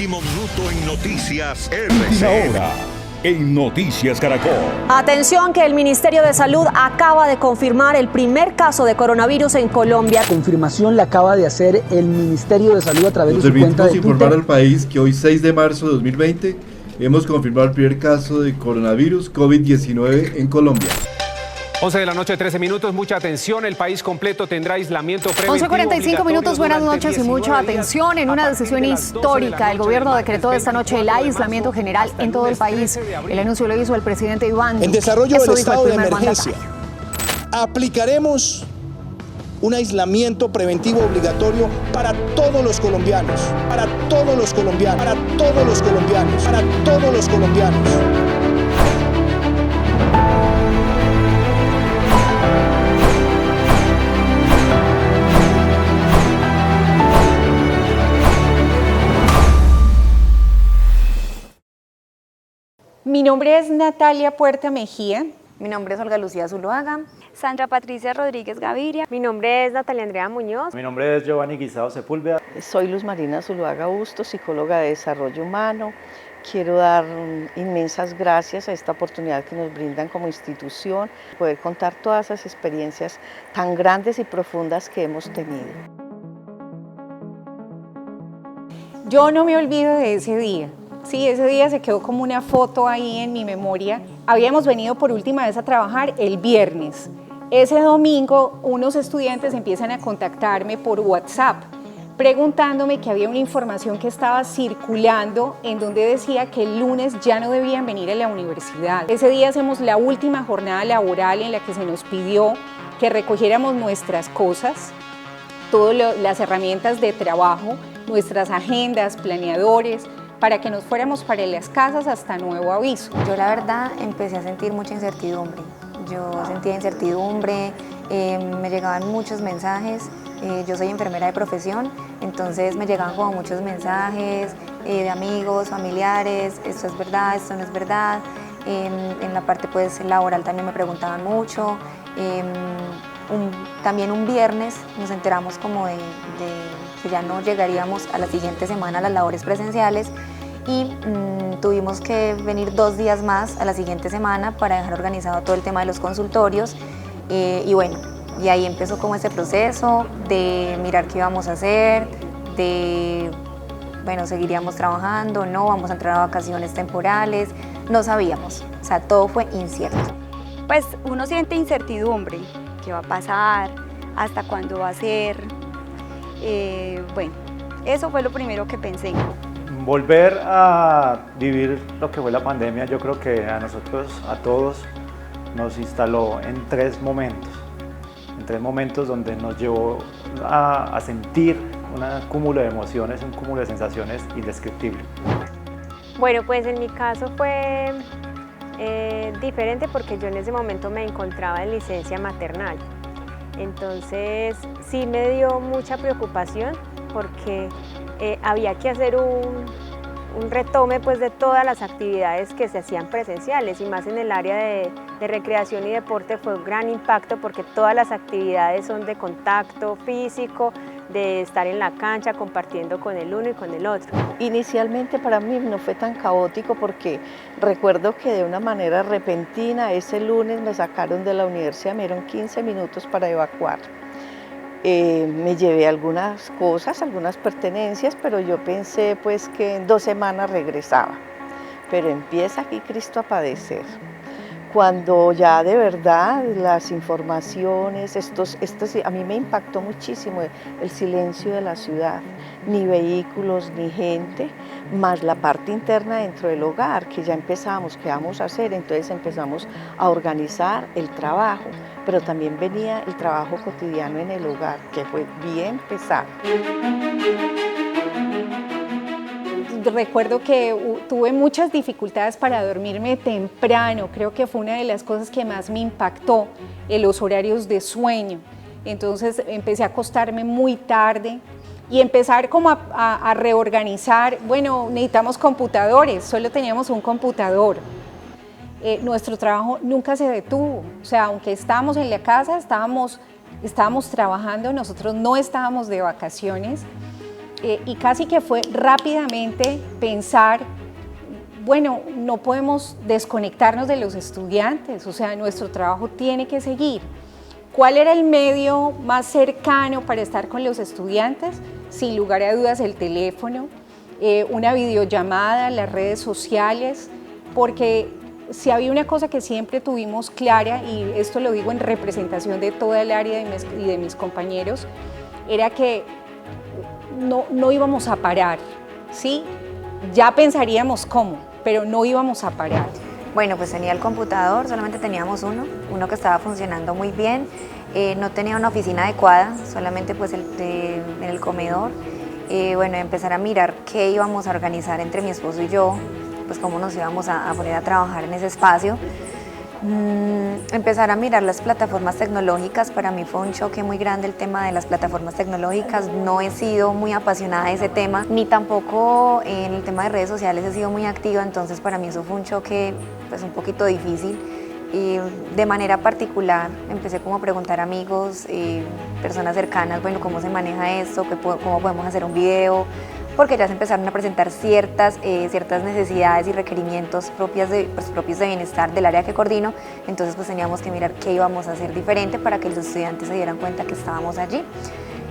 Último minuto en Noticias Última RCN. hora en Noticias Caracol. Atención que el Ministerio de Salud acaba de confirmar el primer caso de coronavirus en Colombia. Confirmación la acaba de hacer el Ministerio de Salud a través de su cuenta de Twitter. Informar al país que hoy 6 de marzo de 2020 hemos confirmado el primer caso de coronavirus COVID-19 en Colombia. 11 de la noche, 13 minutos, mucha atención, el país completo tendrá aislamiento preventivo. 11:45 minutos, buenas noches y mucha atención. En una decisión histórica, el gobierno decretó esta noche el aislamiento general en todo el país. El anuncio lo hizo el presidente Iván. En desarrollo del estado de emergencia, aplicaremos un aislamiento preventivo obligatorio para todos los colombianos, para todos los colombianos, para todos los colombianos, para todos los colombianos. Mi nombre es Natalia Puerta Mejía. Mi nombre es Olga Lucía Zuluaga. Sandra Patricia Rodríguez Gaviria. Mi nombre es Natalia Andrea Muñoz. Mi nombre es Giovanni Guisado Sepúlveda. Soy Luz Marina Zuluaga Bustos, psicóloga de desarrollo humano. Quiero dar inmensas gracias a esta oportunidad que nos brindan como institución, poder contar todas esas experiencias tan grandes y profundas que hemos tenido. Yo no me olvido de ese día. Sí, ese día se quedó como una foto ahí en mi memoria. Habíamos venido por última vez a trabajar el viernes. Ese domingo unos estudiantes empiezan a contactarme por WhatsApp preguntándome que había una información que estaba circulando en donde decía que el lunes ya no debían venir a la universidad. Ese día hacemos la última jornada laboral en la que se nos pidió que recogiéramos nuestras cosas, todas las herramientas de trabajo, nuestras agendas, planeadores, para que nos fuéramos para las casas hasta nuevo aviso. Yo la verdad empecé a sentir mucha incertidumbre. Yo sentía incertidumbre, me llegaban muchos mensajes. Yo soy enfermera de profesión, entonces me llegaban como muchos mensajes de amigos, familiares, esto es verdad, esto no es verdad. En la parte pues laboral también me preguntaban mucho. También un viernes nos enteramos como de que ya no llegaríamos a la siguiente semana a las labores presenciales y tuvimos que venir 2 días más a la siguiente semana para dejar organizado todo el tema de los consultorios y bueno, y ahí empezó como ese proceso de mirar qué íbamos a hacer, de, bueno, seguiríamos trabajando, no, vamos a entrar a vacaciones temporales, no sabíamos, o sea, todo fue incierto. Pues uno siente incertidumbre, qué va a pasar, hasta cuándo va a ser. Bueno, eso fue lo primero que pensé. Volver a vivir lo que fue la pandemia, yo creo que a nosotros, a todos, nos instaló en 3 momentos. En 3 momentos donde nos llevó a sentir un cúmulo de emociones, un cúmulo de sensaciones indescriptibles. Bueno, pues en mi caso fue diferente porque yo en ese momento me encontraba en licencia maternal. Entonces sí me dio mucha preocupación porque había que hacer un retome pues, de todas las actividades que se hacían presenciales y más en el área de recreación y deporte fue un gran impacto porque todas las actividades son de contacto físico, de estar en la cancha compartiendo con el uno y con el otro. Inicialmente para mí no fue tan caótico porque recuerdo que de una manera repentina ese lunes me sacaron de la universidad, me dieron 15 minutos para evacuar. Me llevé algunas cosas, algunas pertenencias, pero yo pensé pues que en 2 semanas regresaba. Pero empieza aquí Cristo a padecer. Cuando ya de verdad las informaciones, a mí me impactó muchísimo el silencio de la ciudad, ni vehículos, ni gente, más la parte interna dentro del hogar, que ya empezamos, ¿qué vamos a hacer? Entonces empezamos a organizar el trabajo, pero también venía el trabajo cotidiano en el hogar, que fue bien pesado. Recuerdo que tuve muchas dificultades para dormirme temprano, creo que fue una de las cosas que más me impactó, en los horarios de sueño. Entonces empecé a acostarme muy tarde y empezar como a reorganizar, bueno, necesitamos computadores, solo teníamos un computador. Nuestro trabajo nunca se detuvo, o sea, aunque estábamos en la casa, estábamos trabajando, nosotros no estábamos de vacaciones. y casi que fue rápidamente pensar, bueno, no podemos desconectarnos de los estudiantes, o sea, nuestro trabajo tiene que seguir. ¿Cuál era el medio más cercano para estar con los estudiantes? Sin lugar a dudas el teléfono, una videollamada, las redes sociales, porque si había una cosa que siempre tuvimos clara, y esto lo digo en representación de toda el área y de mis compañeros, era que no íbamos a parar, ¿sí? Ya pensaríamos cómo, pero no íbamos a parar. Bueno, pues tenía el computador, solamente teníamos uno que estaba funcionando muy bien, no tenía una oficina adecuada, solamente pues en el comedor. Bueno, empezar a mirar qué íbamos a organizar entre mi esposo y yo, pues cómo nos íbamos a poner a trabajar en ese espacio. Empezar a mirar las plataformas tecnológicas. Para mí fue un choque muy grande el tema de las plataformas tecnológicas. No he sido muy apasionada de ese tema, ni tampoco en el tema de redes sociales he sido muy activa, entonces para mí eso fue un choque pues un poquito difícil. Y de manera particular empecé como a preguntar a amigos, personas cercanas, bueno, cómo se maneja esto, cómo podemos hacer un video, porque ya se empezaron a presentar ciertas necesidades y requerimientos propios de bienestar del área que coordino, entonces pues teníamos que mirar qué íbamos a hacer diferente para que los estudiantes se dieran cuenta que estábamos allí.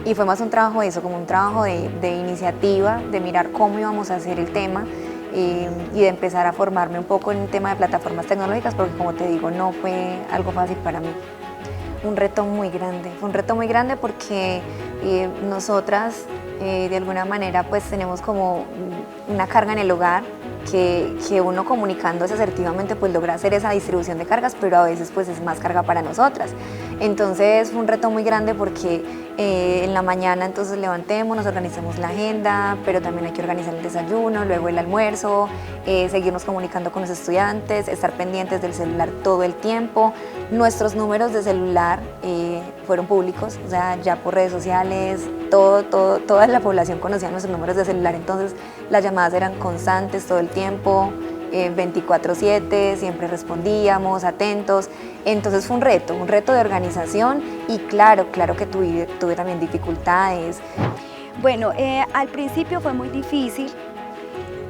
Y fue más un trabajo de eso, como un trabajo de iniciativa, de mirar cómo íbamos a hacer el tema y de empezar a formarme un poco en el tema de plataformas tecnológicas, porque como te digo, no fue algo fácil para mí. Un reto muy grande, fue un reto muy grande porque nosotras de alguna manera pues tenemos como una carga en el hogar que uno comunicándose asertivamente pues logra hacer esa distribución de cargas, pero a veces pues es más carga para nosotras. Entonces fue un reto muy grande porque en la mañana entonces levantémonos, organicemos la agenda, pero también hay que organizar el desayuno, luego el almuerzo, seguirnos comunicando con los estudiantes, estar pendientes del celular todo el tiempo. Nuestros números de celular fueron públicos, o sea, ya por redes sociales, toda la población conocía nuestros números de celular, entonces las llamadas eran constantes todo el tiempo, 24/7, siempre respondíamos, atentos. Entonces fue un reto de organización y claro que tuve también dificultades. Bueno, al principio fue muy difícil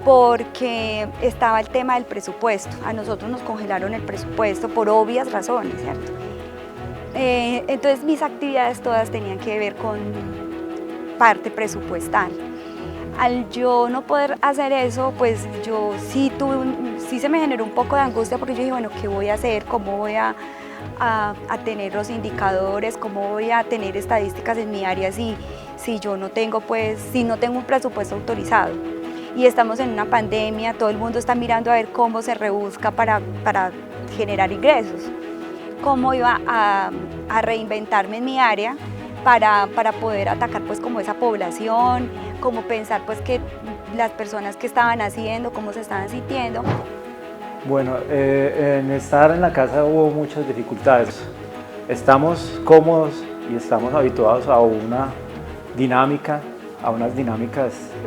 porque estaba el tema del presupuesto. A nosotros nos congelaron el presupuesto por obvias razones, ¿cierto? Entonces mis actividades todas tenían que ver con parte presupuestal. Al yo no poder hacer eso, pues yo sí se me generó un poco de angustia porque yo dije, bueno, ¿qué voy a hacer? ¿Cómo voy a tener los indicadores? ¿Cómo voy a tener estadísticas en mi área si yo no tengo, si no tengo un presupuesto autorizado? Y estamos en una pandemia, todo el mundo está mirando a ver cómo se rebusca para generar ingresos. ¿Cómo iba a reinventarme en mi área para poder atacar pues como esa población, como pensar pues que las personas que estaban haciendo, cómo se estaban sintiendo? Bueno, en estar en la casa hubo muchas dificultades. Estamos cómodos y estamos habituados a unas dinámicas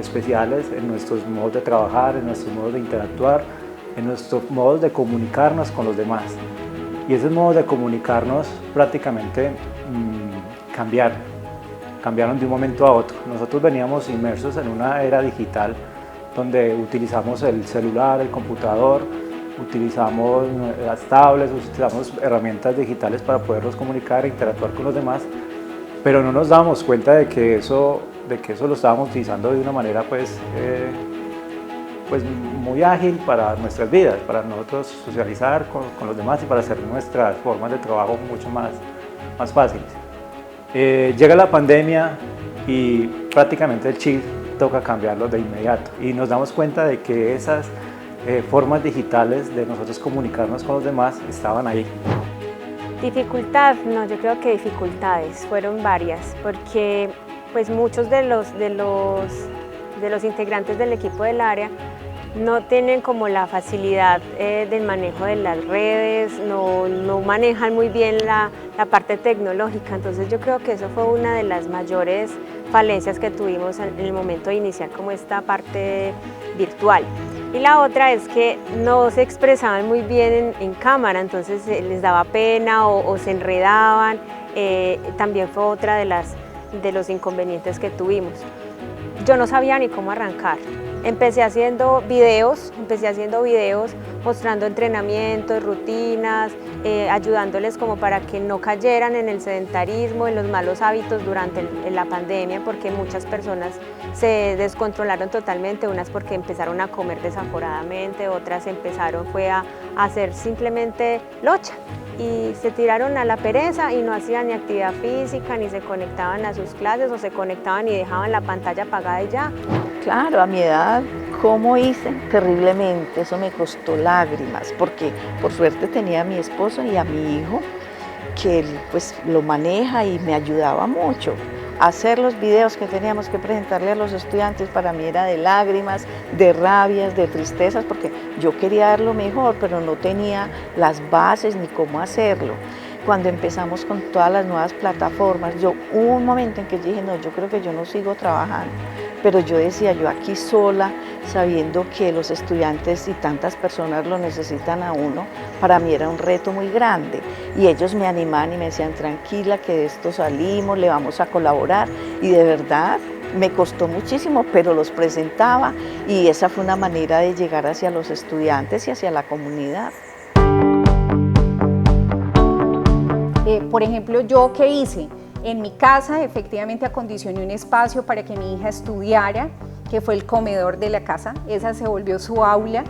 especiales en nuestros modos de trabajar, en nuestros modos de interactuar, en nuestros modos de comunicarnos con los demás. Y esos modos de comunicarnos prácticamente cambiaron de un momento a otro. Nosotros veníamos inmersos en una era digital donde utilizamos el celular, el computador, utilizamos las tablets, utilizamos herramientas digitales para podernos comunicar e interactuar con los demás, pero no nos dábamos cuenta de que eso lo estábamos utilizando de una manera pues muy ágil para nuestras vidas, para nosotros socializar con los demás y para hacer nuestras formas de trabajo mucho más fáciles. Llega la pandemia y prácticamente el chip toca cambiarlo de inmediato y nos damos cuenta de que esas formas digitales de nosotros comunicarnos con los demás estaban ahí. Dificultad, no, yo creo que dificultades fueron varias, porque pues muchos de los integrantes del equipo del área no tienen como la facilidad del manejo de las redes, no manejan muy bien la parte tecnológica, entonces yo creo que eso fue una de las mayores falencias que tuvimos en el momento de iniciar como esta parte virtual. Y la otra es que no se expresaban muy bien en cámara, entonces les daba pena o se enredaban, también fue otra de los inconvenientes que tuvimos. yo no sabía ni cómo arrancar. Empecé haciendo videos mostrando entrenamientos, rutinas, ayudándoles como para que no cayeran en el sedentarismo, en los malos hábitos durante la pandemia, porque muchas personas se descontrolaron totalmente, unas porque empezaron a comer desaforadamente, otras empezaron a hacer simplemente locha y se tiraron a la pereza y no hacían ni actividad física, ni se conectaban a sus clases o se conectaban y dejaban la pantalla apagada y ya. Claro, a mi edad, ¿cómo hice? Terriblemente, eso me costó lágrimas, porque por suerte tenía a mi esposo y a mi hijo, que él pues lo maneja y me ayudaba mucho. Hacer los videos que teníamos que presentarle a los estudiantes para mí era de lágrimas, de rabias, de tristezas, porque yo quería dar lo mejor, pero no tenía las bases ni cómo hacerlo. Cuando empezamos con todas las nuevas plataformas, hubo un momento en que dije, no, yo creo que yo no sigo trabajando, pero yo decía, yo aquí sola, sabiendo que los estudiantes y tantas personas lo necesitan a uno, para mí era un reto muy grande. Y ellos me animaban y me decían, tranquila, que de esto salimos, le vamos a colaborar. Y de verdad, me costó muchísimo, pero los presentaba y esa fue una manera de llegar hacia los estudiantes y hacia la comunidad. Por ejemplo, ¿yo qué hice? En mi casa efectivamente acondicioné un espacio para que mi hija estudiara, que fue el comedor de la casa, esa se volvió su aula,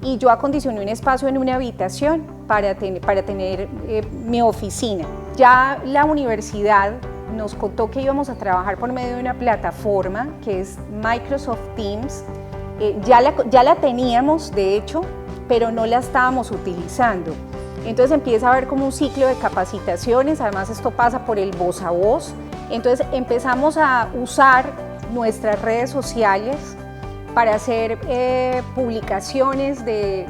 y yo acondicioné un espacio en una habitación para tener mi oficina. Ya la universidad nos contó que íbamos a trabajar por medio de una plataforma que es Microsoft Teams. Ya la teníamos, de hecho, pero no la estábamos utilizando. Entonces empieza a haber como un ciclo de capacitaciones, además esto pasa por el voz a voz. Entonces empezamos a usar nuestras redes sociales para hacer publicaciones de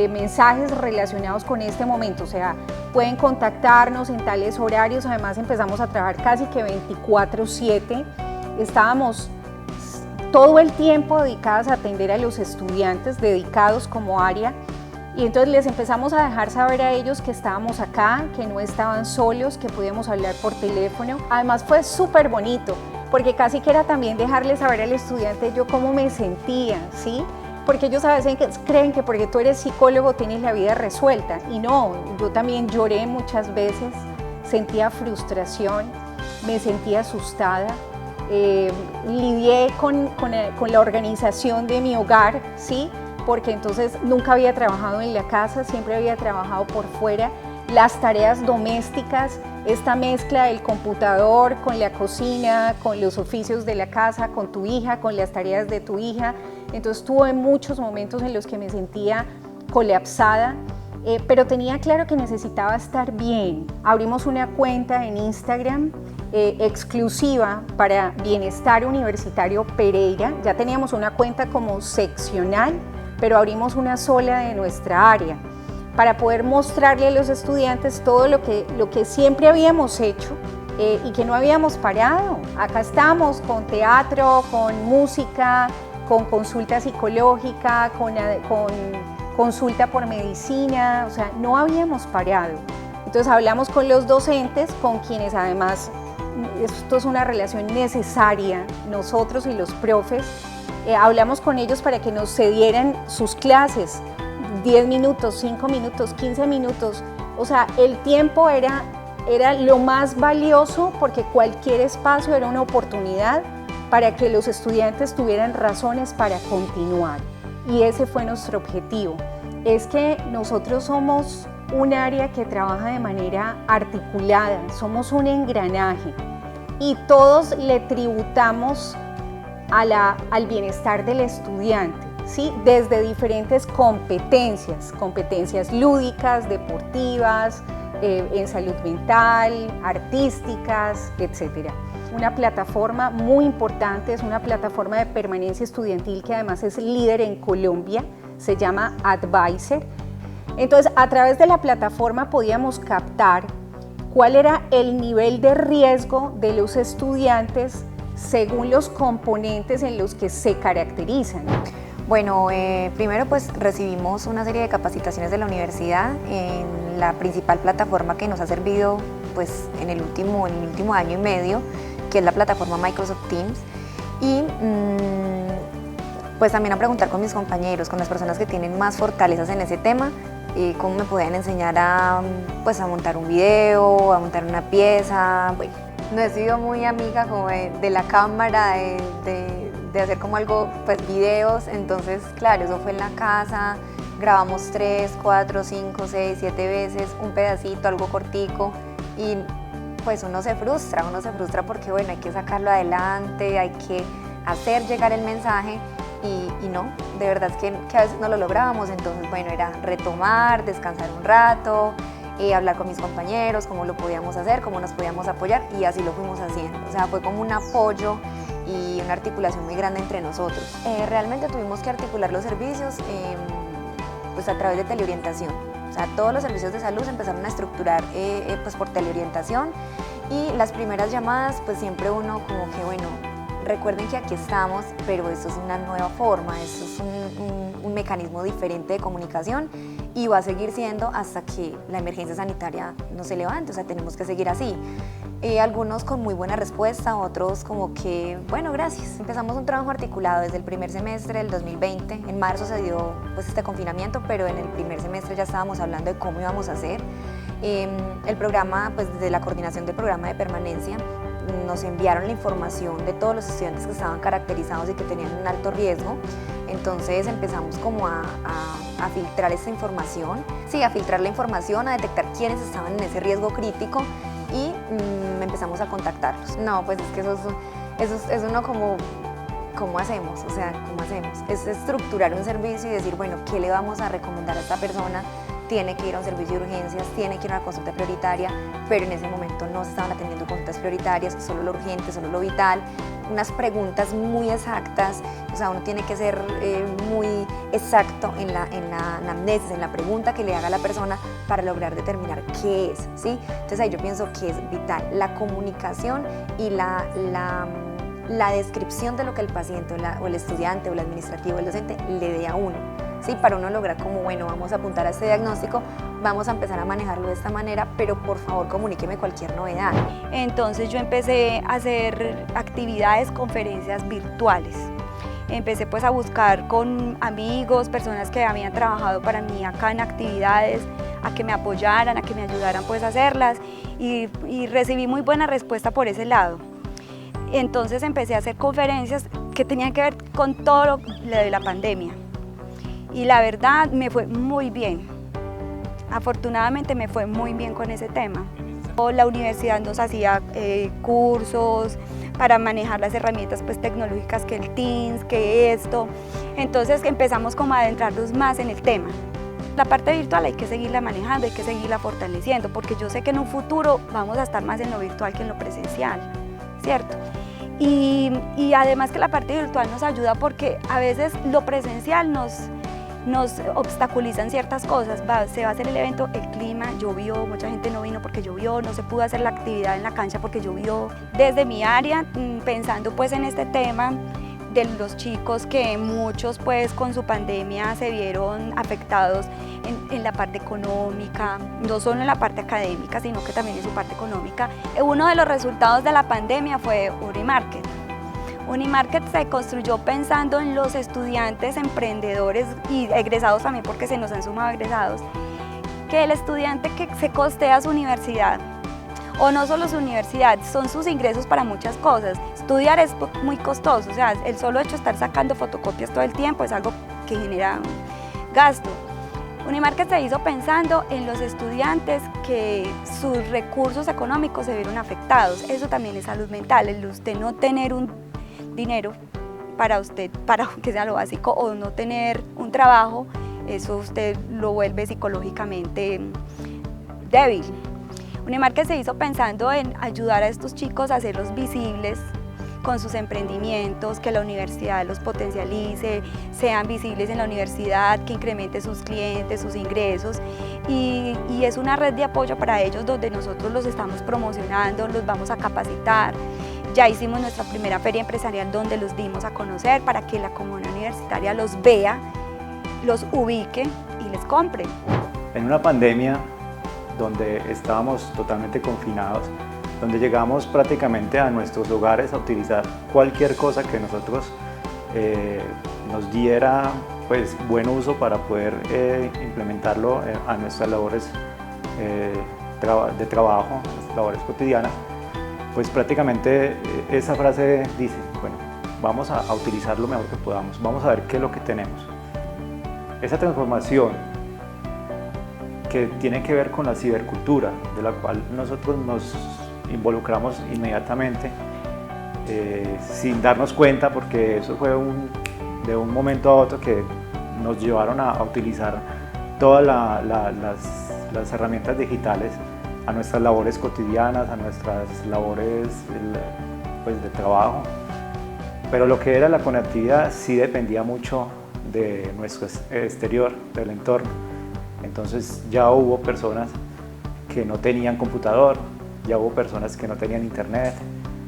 mensajes relacionados con este momento, o sea, pueden contactarnos en tales horarios. Además empezamos a trabajar casi que 24/7, estábamos todo el tiempo dedicadas a atender a los estudiantes, dedicados como área. Y entonces les empezamos a dejar saber a ellos que estábamos acá, que no estaban solos, que podíamos hablar por teléfono. Además fue súper bonito, porque casi que era también dejarles saber al estudiante yo cómo me sentía, ¿sí? Porque ellos a veces creen que porque tú eres psicólogo tienes la vida resuelta. Y no, yo también lloré muchas veces, sentía frustración, me sentía asustada. Lidié con la organización de mi hogar, ¿sí? Porque entonces nunca había trabajado en la casa, siempre había trabajado por fuera. Las tareas domésticas, esta mezcla del computador con la cocina, con los oficios de la casa, con tu hija, con las tareas de tu hija. Entonces tuve muchos momentos en los que me sentía colapsada, pero tenía claro que necesitaba estar bien. Abrimos una cuenta en Instagram exclusiva para Bienestar Universitario Pereira. Ya teníamos una cuenta como seccional, pero abrimos una sola de nuestra área para poder mostrarle a los estudiantes todo lo que siempre habíamos hecho y que no habíamos parado. Acá estamos con teatro, con música, con consulta psicológica, con consulta por medicina, o sea, no habíamos parado. Entonces hablamos con los docentes, con quienes además esto es una relación necesaria, nosotros y los profes. Hablamos con ellos para que nos cedieran sus clases, 10 minutos, 5 minutos, 15 minutos. O sea, el tiempo era lo más valioso porque cualquier espacio era una oportunidad para que los estudiantes tuvieran razones para continuar. Y ese fue nuestro objetivo. Es que nosotros somos un área que trabaja de manera articulada, somos un engranaje y todos le tributamos al bienestar del estudiante, ¿sí? Desde diferentes competencias lúdicas, deportivas, en salud mental, artísticas, etc. Una plataforma muy importante, es una plataforma de permanencia estudiantil que además es líder en Colombia, se llama Advisor. Entonces, a través de la plataforma podíamos captar cuál era el nivel de riesgo de los estudiantes según los componentes en los que se caracterizan. Bueno, primero pues recibimos una serie de capacitaciones de la universidad en la principal plataforma que nos ha servido pues en el último año y medio, que es la plataforma Microsoft Teams. y pues también a preguntar con mis compañeros, con las personas que tienen más fortalezas en ese tema, cómo me podían enseñar a montar un video, a montar una pieza. Bueno, no he sido muy amiga como de la cámara, de hacer como algo, pues videos, entonces claro, eso fue en la casa, grabamos 3, 4, 5, 6, 7 veces, un pedacito, algo cortico, y pues uno se frustra porque bueno, hay que sacarlo adelante, hay que hacer llegar el mensaje, y no, de verdad es que a veces no lo lográbamos, entonces bueno, era retomar, descansar un rato, hablar con mis compañeros, cómo lo podíamos hacer, cómo nos podíamos apoyar, y así lo fuimos haciendo. O sea, fue como un apoyo y una articulación muy grande entre nosotros. Realmente tuvimos que articular los servicios pues a través de teleorientación. O sea, todos los servicios de salud se empezaron a estructurar pues por teleorientación, y las primeras llamadas pues siempre uno como que bueno, recuerden que aquí estamos, pero esto es una nueva forma, esto es un mecanismo diferente de comunicación, y va a seguir siendo hasta que la emergencia sanitaria no se levante, o sea, tenemos que seguir así. Algunos con muy buena respuesta, otros como que, bueno, gracias. Empezamos un trabajo articulado desde el primer semestre del 2020, en marzo se dio pues este confinamiento, pero en el primer semestre ya estábamos hablando de cómo íbamos a hacer. El programa, pues desde la coordinación del programa de permanencia, nos enviaron la información de todos los estudiantes que estaban caracterizados y que tenían un alto riesgo. Entonces empezamos como a filtrar esta información, sí, a filtrar la información, a detectar quiénes estaban en ese riesgo crítico, y empezamos a contactarlos. No, pues es que eso es uno como, ¿cómo hacemos? O sea, ¿cómo hacemos? Es estructurar un servicio y decir, bueno, ¿qué le vamos a recomendar a esta persona? Tiene que ir a un servicio de urgencias, tiene que ir a una consulta prioritaria, pero en ese momento no se estaban atendiendo consultas prioritarias, solo lo urgente, solo lo vital, unas preguntas muy exactas, o sea, uno tiene que ser muy exacto en la anamnesis, en la pregunta que le haga a la persona para lograr determinar qué es, ¿sí? Entonces ahí yo pienso que es vital la comunicación y la descripción de lo que el paciente o el estudiante o el administrativo o el docente le dé a uno. Sí, para uno lograr como, bueno, vamos a apuntar a este diagnóstico, vamos a empezar a manejarlo de esta manera, pero por favor comuníqueme cualquier novedad. Entonces yo empecé a hacer actividades, conferencias virtuales. Empecé pues a buscar con amigos, personas que habían trabajado para mí acá en actividades, a que me apoyaran, a que me ayudaran pues a hacerlas, y recibí muy buena respuesta por ese lado. Entonces empecé a hacer conferencias que tenían que ver con todo lo de la pandemia. Y la verdad me fue muy bien, afortunadamente me fue muy bien con ese tema. La universidad nos hacía cursos para manejar las herramientas pues, tecnológicas, que el Teams, que esto. Entonces empezamos como a adentrarnos más en el tema. La parte virtual hay que seguirla manejando, hay que seguirla fortaleciendo, porque yo sé que en un futuro vamos a estar más en lo virtual que en lo presencial, ¿cierto? Y además que la parte virtual nos ayuda porque a veces lo presencial nos obstaculizan ciertas cosas. Se va a hacer el evento, el clima, llovió, mucha gente no vino porque llovió, no se pudo hacer la actividad en la cancha porque llovió. Desde mi área, pensando pues en este tema de los chicos, que muchos pues con su pandemia se vieron afectados en la parte económica, no solo en la parte académica, sino que también en su parte económica. Uno de los resultados de la pandemia fue Unimarket. Unimarket se construyó pensando en los estudiantes, emprendedores y egresados también, porque se nos han sumado egresados, que el estudiante que se costea su universidad, o no solo su universidad, son sus ingresos para muchas cosas. Estudiar es muy costoso, o sea, el solo hecho de estar sacando fotocopias todo el tiempo es algo que genera gasto. Unimarket se hizo pensando en los estudiantes que sus recursos económicos se vieron afectados. Eso también es salud mental, el usted no tener un dinero para usted, para que sea lo básico, o no tener un trabajo, eso usted lo vuelve psicológicamente débil. Unimarket se hizo pensando en ayudar a estos chicos a hacerlos visibles con sus emprendimientos, que la universidad los potencialice, sean visibles en la universidad, que incremente sus clientes, sus ingresos, y es una red de apoyo para ellos donde nosotros los estamos promocionando, los vamos a capacitar. Ya hicimos nuestra primera feria empresarial donde los dimos a conocer para que la comunidad universitaria los vea, los ubique y les compre. En una pandemia donde estábamos totalmente confinados, donde llegamos prácticamente a nuestros hogares a utilizar cualquier cosa que nosotros nos diera pues, buen uso para poder implementarlo a nuestras labores de trabajo, nuestras labores cotidianas. Pues prácticamente esa frase dice, bueno, vamos a utilizar lo mejor que podamos, vamos a ver qué es lo que tenemos. Esa transformación que tiene que ver con la cibercultura, de la cual nosotros nos involucramos inmediatamente, sin darnos cuenta, porque eso fue de un momento a otro que nos llevaron a utilizar todas las herramientas digitales a nuestras labores cotidianas, a nuestras labores pues, de trabajo. Pero lo que era la conectividad sí dependía mucho de nuestro exterior, del entorno. Entonces ya hubo personas que no tenían computador, ya hubo personas que no tenían internet,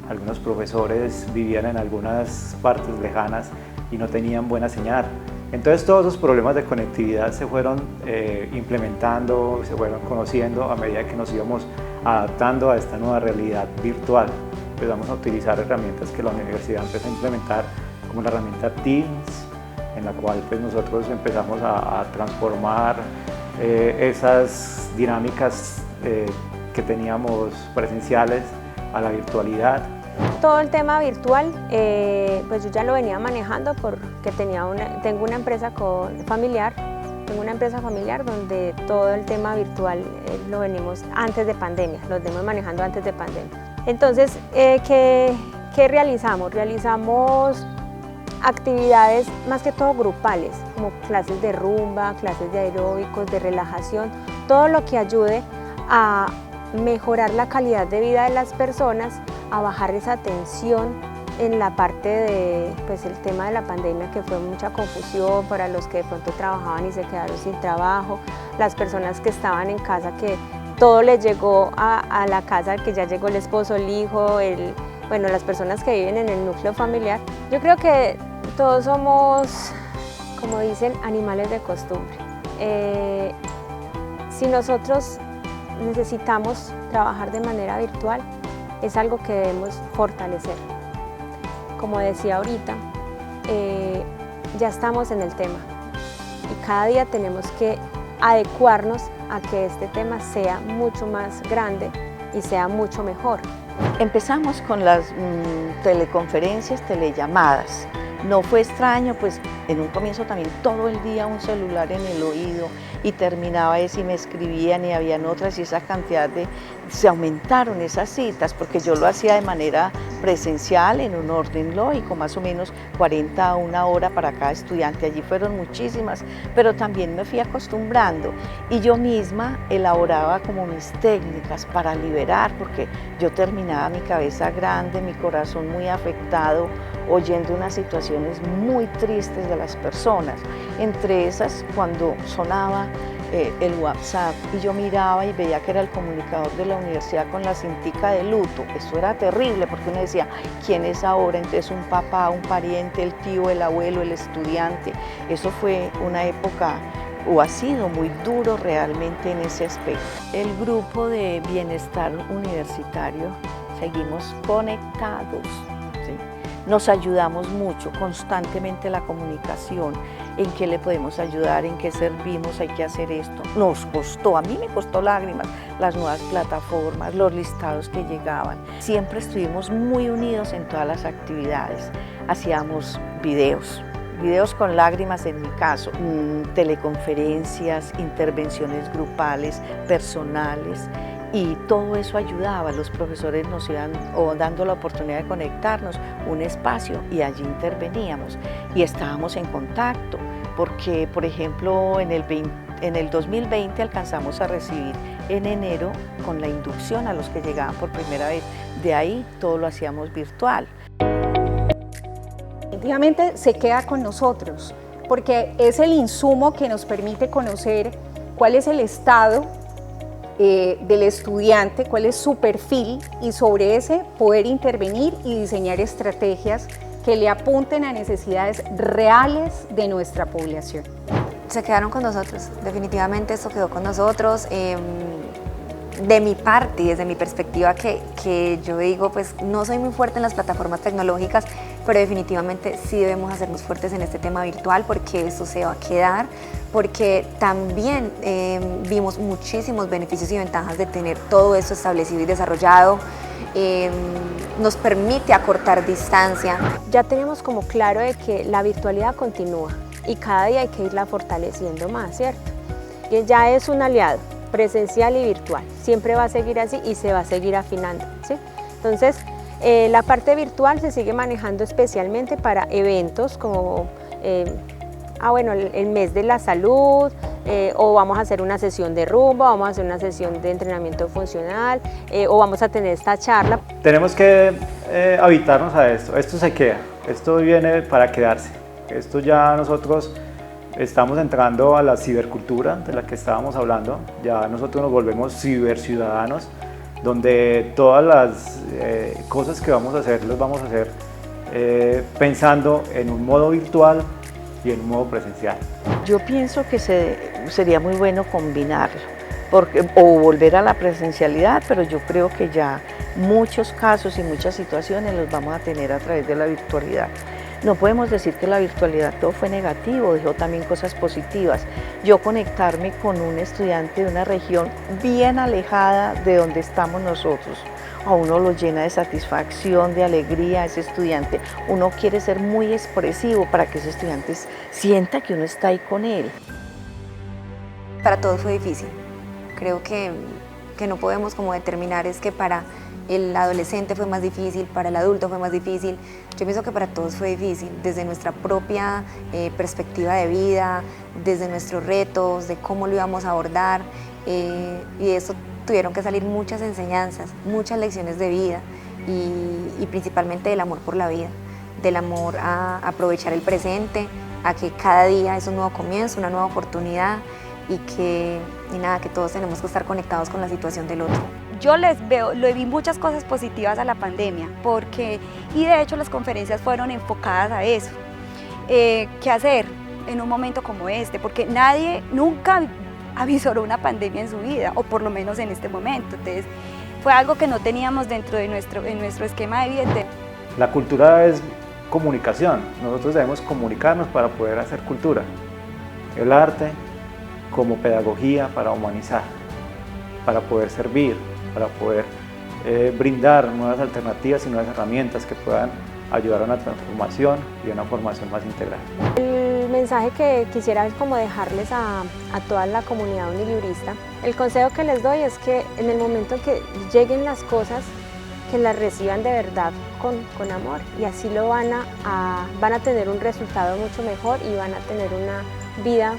algunos profesores vivían en algunas partes lejanas y no tenían buena señal. Entonces todos esos problemas de conectividad se fueron implementando, se fueron conociendo a medida que nos íbamos adaptando a esta nueva realidad virtual. Empezamos a utilizar herramientas que la universidad empezó a implementar, como la herramienta Teams, en la cual pues, nosotros empezamos a transformar esas dinámicas que teníamos presenciales a la virtualidad. Todo el tema virtual, pues yo ya lo venía manejando porque tengo una empresa familiar donde todo el tema virtual lo venimos antes de pandemia, lo venimos manejando antes de pandemia. Entonces, ¿qué realizamos? Realizamos actividades más que todo grupales, como clases de rumba, clases de aeróbicos, de relajación, todo lo que ayude a mejorar la calidad de vida de las personas, a bajar esa tensión en la parte de, pues, el tema de la pandemia, que fue mucha confusión para los que de pronto trabajaban y se quedaron sin trabajo, las personas que estaban en casa, que todo les llegó a la casa, que ya llegó el esposo, el hijo, bueno, las personas que viven en el núcleo familiar. Yo creo que todos somos, como dicen, animales de costumbre. Si nosotros necesitamos trabajar de manera virtual, es algo que debemos fortalecer. Como decía ahorita, ya estamos en el tema y cada día tenemos que adecuarnos a que este tema sea mucho más grande y sea mucho mejor. Empezamos con las teleconferencias, telellamadas. No fue extraño, pues en un comienzo también todo el día un celular en el oído y terminaba eso y me escribían y habían otras y esa cantidad se aumentaron esas citas porque yo lo hacía de manera presencial en un orden lógico, más o menos 40 a una hora para cada estudiante. Allí fueron muchísimas, pero también me fui acostumbrando y yo misma elaboraba como mis técnicas para liberar, porque yo terminaba mi cabeza grande, mi corazón muy afectado, oyendo unas situaciones muy tristes de las personas. Entre esas, cuando sonaba el WhatsApp y yo miraba y veía que era el comunicador de la universidad con la cintica de luto, eso era terrible porque uno decía, ¿quién es ahora? Entonces un papá, un pariente, el tío, el abuelo, el estudiante. Eso fue una época, o ha sido muy duro realmente en ese aspecto. El grupo de bienestar universitario, seguimos conectados. Nos ayudamos mucho, constantemente la comunicación, en qué le podemos ayudar, en qué servimos, hay que hacer esto. Nos costó, a mí me costó lágrimas, las nuevas plataformas, los listados que llegaban. Siempre estuvimos muy unidos en todas las actividades. Hacíamos videos con lágrimas en mi caso, teleconferencias, intervenciones grupales, personales. Y todo eso ayudaba, los profesores nos iban dando la oportunidad de conectarnos, un espacio, y allí interveníamos y estábamos en contacto, porque por ejemplo en el 2020 alcanzamos a recibir en enero con la inducción a los que llegaban por primera vez, de ahí todo lo hacíamos virtual. Definitivamente se queda con nosotros, porque es el insumo que nos permite conocer cuál es el estado del estudiante, cuál es su perfil, y sobre ese poder intervenir y diseñar estrategias que le apunten a necesidades reales de nuestra población. Se quedaron con nosotros, definitivamente esto quedó con nosotros. de mi parte y desde mi perspectiva que yo digo, pues no soy muy fuerte en las plataformas tecnológicas, pero definitivamente sí debemos hacernos fuertes en este tema virtual porque eso se va a quedar, porque también vimos muchísimos beneficios y ventajas de tener todo eso establecido y desarrollado. Nos permite acortar distancia. Ya tenemos como claro de que la virtualidad continúa y cada día hay que irla fortaleciendo más, ¿cierto? Y ya es un aliado presencial y virtual, siempre va a seguir así y se va a seguir afinando, ¿sí? Entonces, la parte virtual se sigue manejando especialmente para eventos como el mes de la salud, o vamos a hacer una sesión de rumba, vamos a hacer una sesión de entrenamiento funcional, o vamos a tener esta charla. Tenemos que habitarnos a esto se queda, esto viene para quedarse, esto ya nosotros estamos entrando a la cibercultura de la que estábamos hablando, ya nosotros nos volvemos ciberciudadanos, donde todas las cosas que vamos a hacer, las vamos a hacer pensando en un modo virtual y en un modo presencial. Yo pienso que sería muy bueno combinarlo, o volver a la presencialidad, pero yo creo que ya muchos casos y muchas situaciones los vamos a tener a través de la virtualidad. No podemos decir que la virtualidad todo fue negativo, dejó también cosas positivas. Yo conectarme con un estudiante de una región bien alejada de donde estamos nosotros, a uno lo llena de satisfacción, de alegría ese estudiante. Uno quiere ser muy expresivo para que ese estudiante sienta que uno está ahí con él. Para todos fue difícil. Creo que no podemos como determinar es que para el adolescente fue más difícil, para el adulto fue más difícil. Yo pienso que para todos fue difícil, desde nuestra propia perspectiva de vida, desde nuestros retos, de cómo lo íbamos a abordar, y de eso tuvieron que salir muchas enseñanzas, muchas lecciones de vida y principalmente del amor por la vida, del amor a aprovechar el presente, a que cada día es un nuevo comienzo, una nueva oportunidad y que todos tenemos que estar conectados con la situación del otro. Yo le vi muchas cosas positivas a la pandemia, y de hecho las conferencias fueron enfocadas a eso. ¿Qué hacer en un momento como este? Porque nadie nunca avisoró una pandemia en su vida, o por lo menos en este momento. Entonces, fue algo que no teníamos dentro de nuestro esquema de vida. La cultura es comunicación, nosotros debemos comunicarnos para poder hacer cultura. El arte como pedagogía para humanizar, para poder servir, para poder brindar nuevas alternativas y nuevas herramientas que puedan ayudar a una transformación y a una formación más integral. El mensaje que quisiera es como dejarles a toda la comunidad unilibrista. El consejo que les doy es que en el momento que lleguen las cosas, que las reciban de verdad con amor, y así lo van a tener un resultado mucho mejor y van a tener una vida,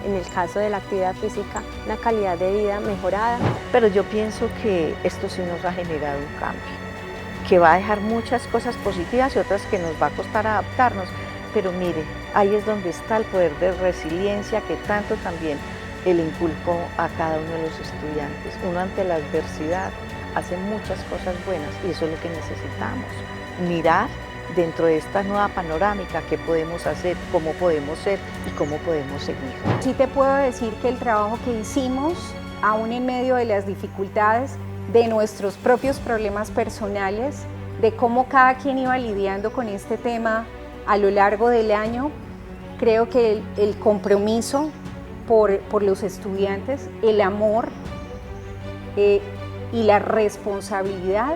en el caso de la actividad física, una calidad de vida mejorada. Pero yo pienso que esto sí nos ha generado un cambio, que va a dejar muchas cosas positivas y otras que nos va a costar adaptarnos. Pero mire, ahí es donde está el poder de resiliencia que tanto también él inculcó a cada uno de los estudiantes. Uno ante la adversidad hace muchas cosas buenas y eso es lo que necesitamos. Mirar dentro de esta nueva panorámica qué podemos hacer, cómo podemos ser y cómo podemos seguir. Sí te puedo decir que el trabajo que hicimos, aún en medio de las dificultades, de nuestros propios problemas personales, de cómo cada quien iba lidiando con este tema a lo largo del año, creo que el compromiso por los estudiantes, el amor y la responsabilidad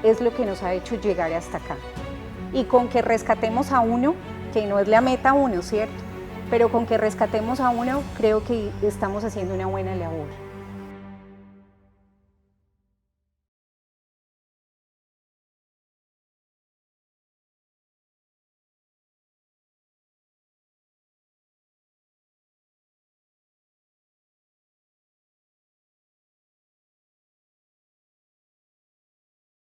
es lo que nos ha hecho llegar hasta acá. Y con que rescatemos a uno, que no es la meta uno, ¿cierto? Pero con que rescatemos a uno, creo que estamos haciendo una buena labor.